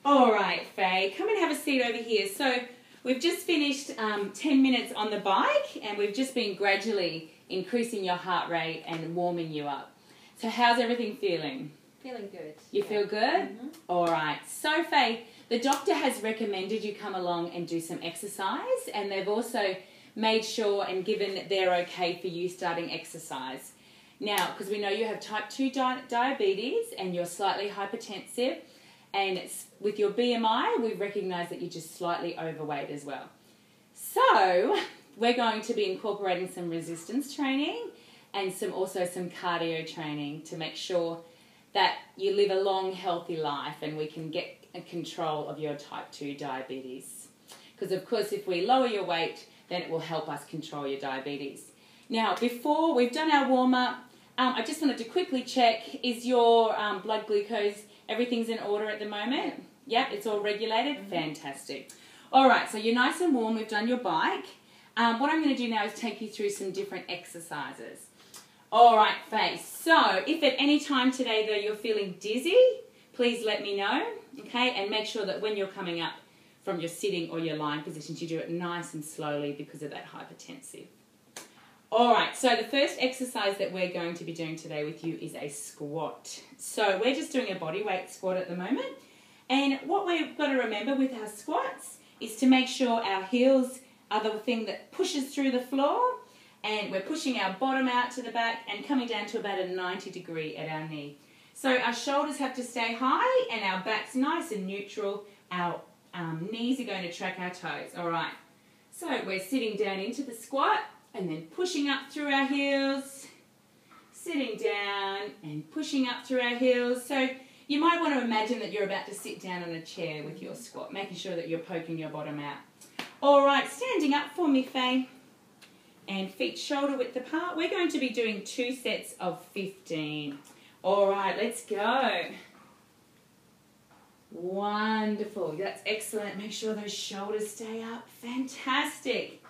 All right, Faye, come and have a seat over here. So we've just finished 10 minutes on the bike and we've just been gradually increasing your heart rate and warming you up. So how's everything feeling? Feeling good. You feel good? Mm-hmm. All right. So, Faye, the doctor has recommended you come along and do some exercise, and they've also made sure and given they're okay for you starting exercise. Now, because we know you have type 2 diabetes and you're slightly hypertensive, and with your BMI, we've recognised that you're just slightly overweight as well. So, we're going to be incorporating some resistance training and also some cardio training to make sure that you live a long, healthy life and we can get control of your type 2 diabetes. Because, of course, if we lower your weight, then it will help us control your diabetes. Now, before we've done our warm-up, I just wanted to quickly check, is your blood glucose, everything's in order at the moment? Yep, it's all regulated? Mm-hmm. Fantastic. All right, so you're nice and warm, we've done your bike. What I'm going to do now is take you through some different exercises. All right, Faye, so if at any time today, though, you're feeling dizzy, please let me know, okay? And make sure that when you're coming up from your sitting or your lying positions, you do it nice and slowly because of that hypertensive. All right, so the first exercise that we're going to be doing today with you is a squat. So we're just doing a body weight squat at the moment. And what we've got to remember with our squats is to make sure our heels are the thing that pushes through the floor, and we're pushing our bottom out to the back and coming down to about a 90 degree at our knee. So our shoulders have to stay high and our back's nice and neutral. Our knees are going to track our toes. All right. So we're sitting down into the squat and then pushing up through our heels, sitting down and pushing up through our heels. So you might want to imagine that you're about to sit down on a chair with your squat, making sure that you're poking your bottom out. All right, standing up for me, Faye. And feet shoulder width apart. We're going to be doing 2 sets of 15. All right, let's go. Wonderful. That's excellent. Make sure those shoulders stay up. Fantastic.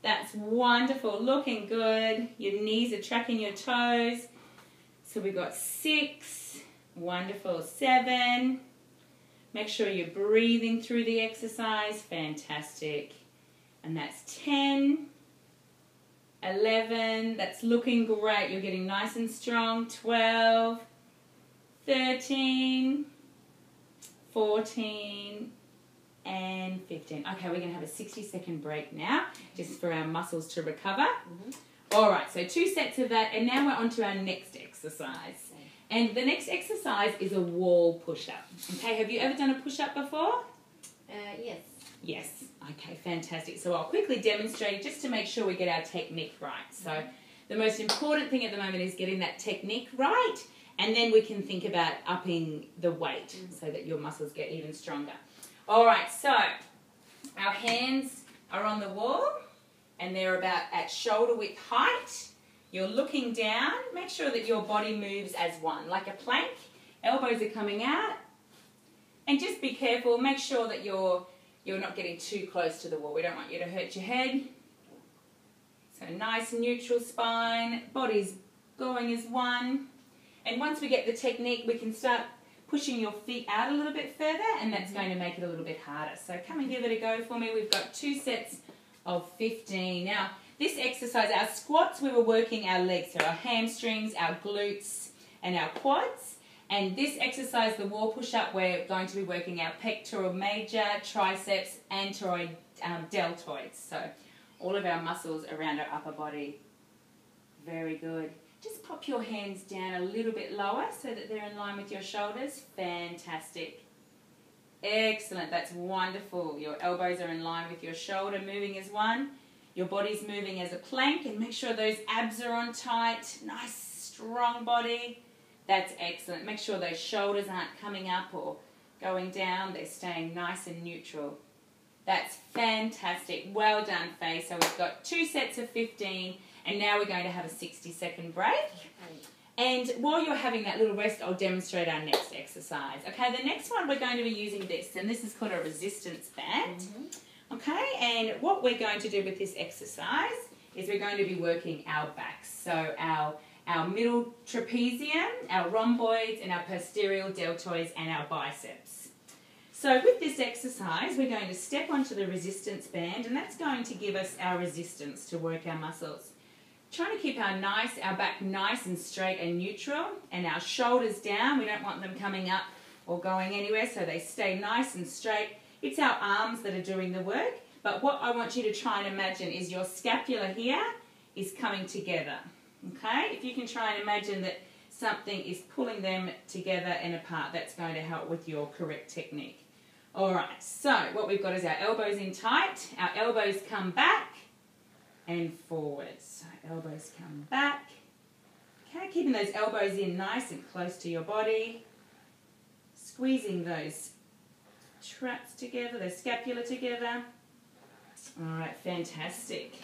That's wonderful. Looking good. Your knees are tracking your toes. So we've got 6. Wonderful. 7. Make sure you're breathing through the exercise. Fantastic. And that's 10. 11, that's looking great. You're getting nice and strong. 12, 13, 14, and 15. Okay, we're going to have a 60-second break now, just for our muscles to recover. Mm-hmm. All right, so 2 sets of that, and now we're on to our next exercise. And the next exercise is a wall push-up. Okay, have you ever done a push-up before? Yes. Yes. Okay, fantastic. So I'll quickly demonstrate just to make sure we get our technique right. So the most important thing at the moment is getting that technique right, and then we can think about upping the weight so that your muscles get even stronger. All right, so our hands are on the wall and they're about at shoulder width height. You're looking down. Make sure that your body moves as one, like a plank. Elbows are coming out. And just be careful. Make sure that you're not getting too close to the wall. We don't want you to hurt your head. So nice neutral spine, body's going as one. And once we get the technique, we can start pushing your feet out a little bit further, and that's going to make it a little bit harder. So come and give it a go for me. We've got 2 sets of 15. Now, this exercise, our squats, we were working our legs, so our hamstrings, our glutes, and our quads. And this exercise, the wall push-up, we're going to be working our pectoral major, triceps, anteroid, deltoids. So all of our muscles around our upper body. Very good. Just pop your hands down a little bit lower so that they're in line with your shoulders. Fantastic. Excellent. That's wonderful. Your elbows are in line with your shoulder, moving as one. Your body's moving as a plank, and make sure those abs are on tight. Nice, strong body. That's excellent. Make sure those shoulders aren't coming up or going down. They're staying nice and neutral. That's fantastic. Well done, Faye. So we've got 2 sets of 15, and now we're going to have a 60-second break. And while you're having that little rest, I'll demonstrate our next exercise. Okay, the next one we're going to be using this, and this is called a resistance band. Okay, and what we're going to do with this exercise is we're going to be working our backs. So our middle trapezium, our rhomboids, and our posterior deltoids, and our biceps. So with this exercise, we're going to step onto the resistance band, and that's going to give us our resistance to work our muscles. Trying to keep our back nice and straight and neutral, and our shoulders down. We don't want them coming up or going anywhere, so they stay nice and straight. It's our arms that are doing the work, but what I want you to try and imagine is your scapula here is coming together, okay? If you can try and imagine that something is pulling them together and apart, that's going to help with your correct technique. All right, so what we've got is our elbows in tight, our elbows come back and forward. So elbows come back. Okay, keeping those elbows in nice and close to your body. Squeezing those traps together, the scapula together. All right, fantastic.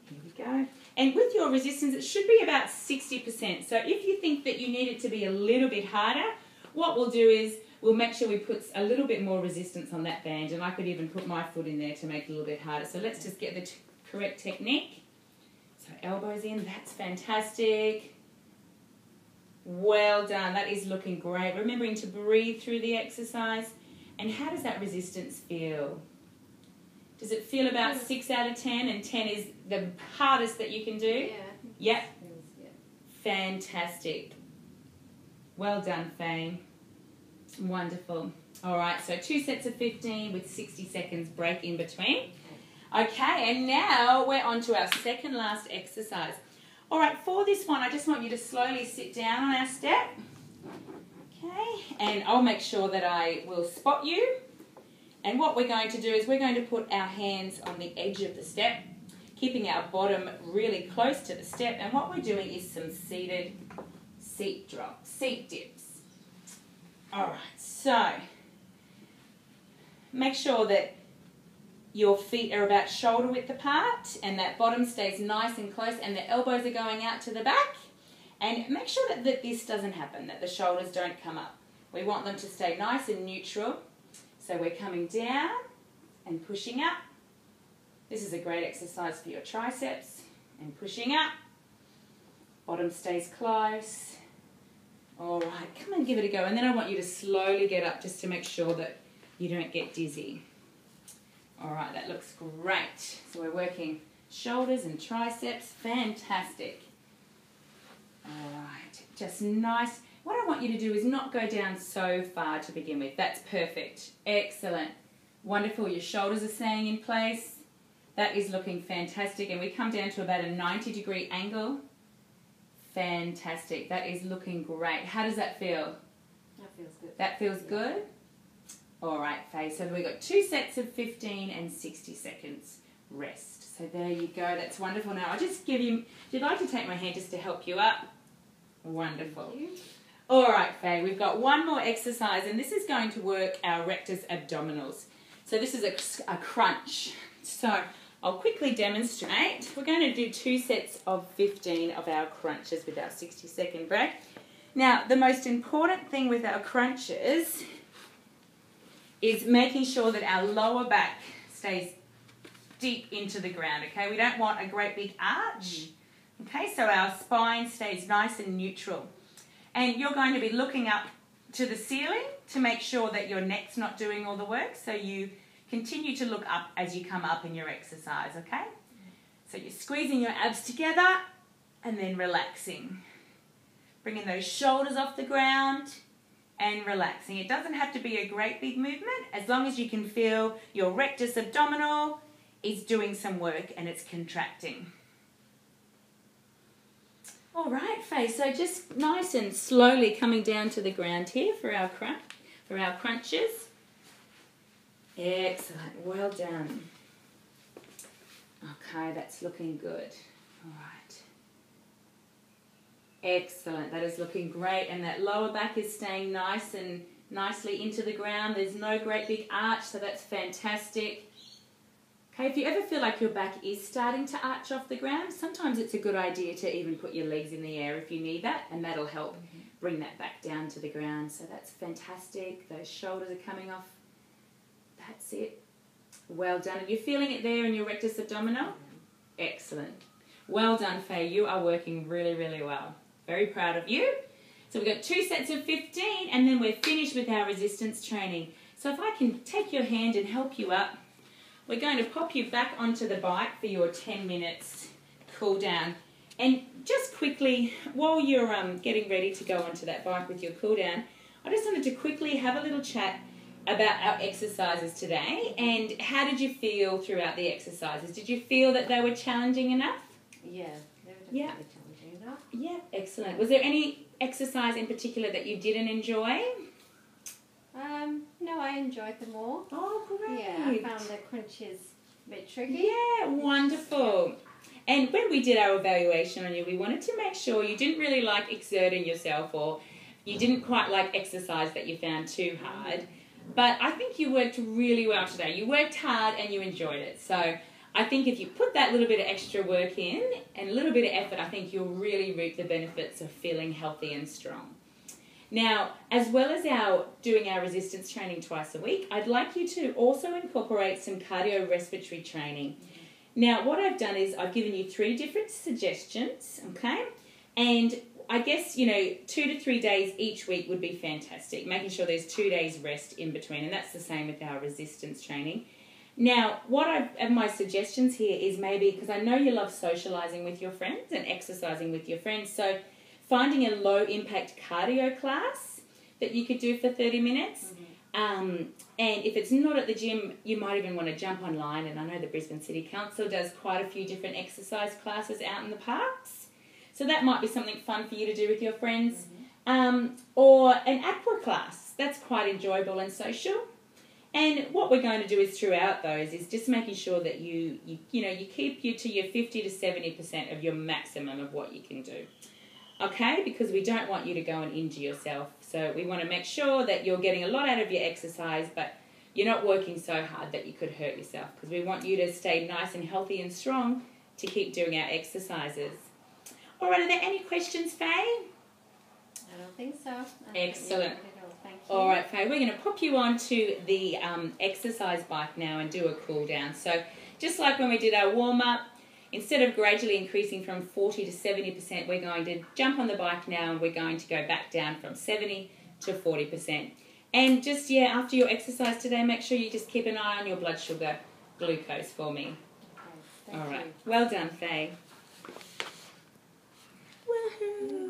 Here we go. And with your resistance, it should be about 60%. So if you think that you need it to be a little bit harder, what we'll do is we'll make sure we put a little bit more resistance on that band, and I could even put my foot in there to make it a little bit harder. So let's just get the correct technique. So elbows in, that's fantastic. Well done, that is looking great. Remembering to breathe through the exercise. And how does that resistance feel? Does it feel about 6 out of 10, and 10 is the hardest that you can do? Yeah. Yep. Fantastic. Well done, Faye. Wonderful. All right, so 2 sets of 15 with 60 seconds break in between. Okay, and now we're on to our second last exercise. All right, for this one, I just want you to slowly sit down on our step. Okay, and I'll make sure that I will spot you. And what we're going to do is we're going to put our hands on the edge of the step, keeping our bottom really close to the step. And what we're doing is some seated seat dips. All right, so make sure that your feet are about shoulder width apart and that bottom stays nice and close and the elbows are going out to the back. And make sure that this doesn't happen, that the shoulders don't come up. We want them to stay nice and neutral. So we're coming down and pushing up. This is a great exercise for your triceps. And pushing up. Bottom stays close. All right, come and give it a go. And then I want you to slowly get up just to make sure that you don't get dizzy. All right, that looks great. So we're working shoulders and triceps. Fantastic. All right, just nice. What I want you to do is not go down so far to begin with. That's perfect. Excellent. Wonderful. Your shoulders are staying in place. That is looking fantastic. And we come down to about a 90-degree angle. Fantastic. That is looking great. How does that feel? That feels good. That feels good? All right, Faye. So we've got 2 sets of 15 and 60 seconds rest. So there you go. That's wonderful. Now, I'll just give you, if you'd like to take my hand just to help you up. Wonderful. All right, Faye, we've got one more exercise, and this is going to work our rectus abdominals. So this is a crunch. So I'll quickly demonstrate. We're going to do 2 sets of 15 of our crunches with our 60-second break. Now, the most important thing with our crunches is making sure that our lower back stays deep into the ground, okay? We don't want a great big arch, okay? So our spine stays nice and neutral. And you're going to be looking up to the ceiling to make sure that your neck's not doing all the work. So you continue to look up as you come up in your exercise, okay? So you're squeezing your abs together and then relaxing. Bringing those shoulders off the ground and relaxing. It doesn't have to be a great big movement as long as you can feel your rectus abdominal is doing some work and it's contracting. All right, Faye, so just nice and slowly coming down to the ground here for our crunches. Excellent, well done. Okay, that's looking good. All right. Excellent, that is looking great, and that lower back is staying nice and nicely into the ground. There's no great big arch, so that's fantastic. Okay, if you ever feel like your back is starting to arch off the ground, sometimes it's a good idea to even put your legs in the air if you need that, and that'll help bring that back down to the ground. So that's fantastic. Those shoulders are coming off. That's it. Well done. And you're feeling it there in your rectus abdominal? Excellent. Well done, Faye. You are working really, really well. Very proud of you. So we've got 2 sets of 15, and then we're finished with our resistance training. So if I can take your hand and help you up, we're going to pop you back onto the bike for your 10 minutes cool down. And just quickly, while you're getting ready to go onto that bike with your cool down, I just wanted to quickly have a little chat about our exercises today. And how did you feel throughout the exercises? Did you feel that they were challenging enough? Yeah, they were definitely challenging enough. Yeah, excellent. Was there any exercise in particular that you didn't enjoy? No, I enjoyed them all. Oh, great. Yeah, I found the crunches a bit tricky. Yeah, wonderful. And when we did our evaluation on you, we wanted to make sure you didn't really like exerting yourself, or you didn't quite like exercise that you found too hard. But I think you worked really well today. You worked hard and you enjoyed it. So I think if you put that little bit of extra work in and a little bit of effort, I think you'll really reap the benefits of feeling healthy and strong. Now, as well as doing our resistance training twice a week, I'd like you to also incorporate some cardiorespiratory training. Now, what I've done is I've given you 3 different suggestions, okay? And I guess, 2 to 3 days each week would be fantastic, making sure there's 2 days rest in between, and that's the same with our resistance training. Now, my suggestions here is maybe, because I know you love socialising with your friends and exercising with your friends, so finding a low-impact cardio class that you could do for 30 minutes. And if it's not at the gym, you might even want to jump online, and I know the Brisbane City Council does quite a few different exercise classes out in the parks. So that might be something fun for you to do with your friends. Or an aqua class. That's quite enjoyable and social. And what we're going to do is throughout those is just making sure that you keep you to your 50 to 70% of your maximum of what you can do. Okay, because we don't want you to go and injure yourself. So we want to make sure that you're getting a lot out of your exercise, but you're not working so hard that you could hurt yourself, because we want you to stay nice and healthy and strong to keep doing our exercises. All right, are there any questions, Faye? I don't think so. Excellent. Thank you. All right, Faye, we're going to pop you onto the exercise bike now and do a cool down. So just like when we did our warm-up, instead of gradually increasing from 40 to 70%, we're going to jump on the bike now and we're going to go back down from 70 to 40%. And just, after your exercise today, make sure you just keep an eye on your blood sugar glucose for me. Okay, All right. you. Well done, Faye. Woohoo!